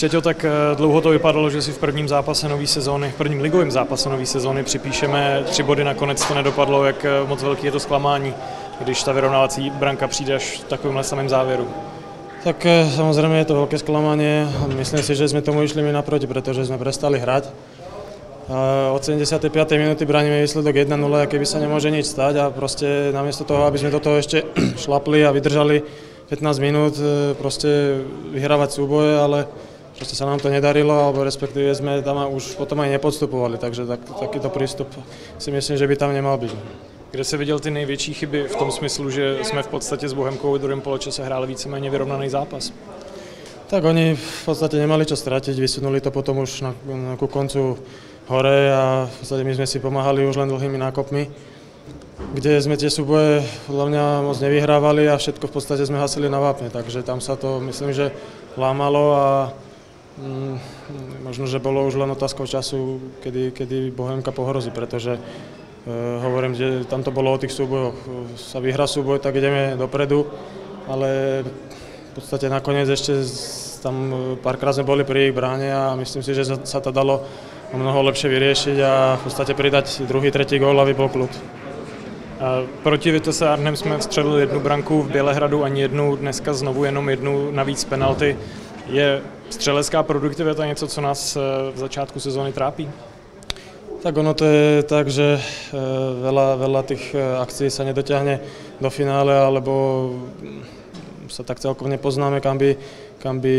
Štěťo, tak dlouho to vypadalo, že si v prvním zápase nové sezóny, v prvním ligovém zápase nové sezóny připíšeme 3 body, nakonec to nedopadlo, jak moc velký je to zklamání, když ta vyrovnávací branka přijde až v takovémhle samém závěru. Tak samozrejme je to veľké sklamanie. Myslím si, že sme tomu išli my naproti, pretože sme prestali hrať. Od 75. minúty bránime výsledok 1-0, keby sa nemôže nič stať a proste namiesto toho, aby sme do toho ešte šlapli a vydržali 15 minút, proste vyhrávať súboje, ale proste sa nám to nedarilo, alebo respektíve sme tam už potom aj nepodstupovali, takže takýto prístup si myslím, že by tam nemal byť. Kde se viděl ty největší chyby v tom smyslu, že jsme v podstatě s Bohemkou v druhém poločase hráli víceméně vyrovnaný zápas? Tak oni v podstate nemali čo stratiť, vysunuli to potom už ku koncu hore a v podstate my sme si pomáhali už len dlhými nákopmi, kde sme tie súboje podľa mňa moc nevyhrávali a všetko v podstate sme hasili na vápne, takže tam sa to myslím, že lámalo a možno, že bolo už len otázkou času, kedy Bohemka pohrozí, pretože hovorím, že tam to bolo o tých súbojoch. Sa vyhrá súboj, tak ideme dopredu, ale v podstate nakoniec ešte tam párkrát sme boli pri ich bráne a myslím si, že sa to dalo o mnoho lepšie vyriešiť a v podstate pridať druhý, tretí gól, aby bol kľud. Proti Vitesse Arnhem jsme vstřelili 1 branku, v Bělehradu ani 1, dneska znovu jenom 1 navíc penalty. Je střelecká produktivita něco, co nás v začátku sezóny trápí? Tak ono to je tak, že veľa tých akcií sa nedotiahne do finále, alebo sa tak celkom nepoznáme, kam by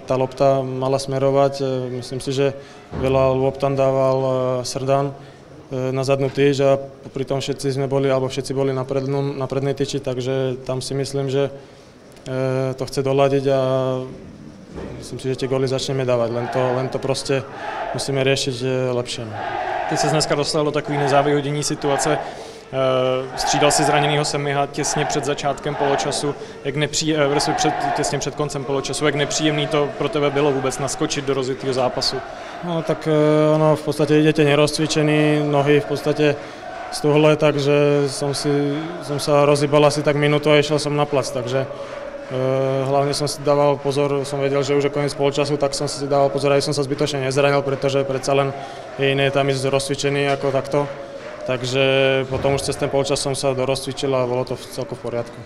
tá lopta mala smerovať. Myslím si, že veľa lop tam dával Srdan na zadnú tyč a popri tom všetci boli na prednej tyči, takže tam si myslím, že to chce doladiť a myslím si, že tie góly začneme dávať, len to proste musíme riešiť lepšie. Ty se dneska dostal do takové nezávyhodění situace, střídal si zraněnýho Semiha těsně před začátkem poločasu, těsně před koncem poločasu, jak nepříjemný to pro tebe bylo vůbec naskočit do rozjetého zápasu? No tak ono v podstate idete nerozcvičený, nohy v podstate stuhle, takže som sa rozhýbal asi tak minútu a išiel som na plac, takže hlavne som si dával pozor, som vedel, že už je koniec poločasu, tak som si dával pozor, aby som sa zbytočne nezranil, pretože predsa len je iné tam ísť rozcvičený ako takto. Takže potom už cez ten poločas som sa dorozcvičil a bolo to celkom v poriadku.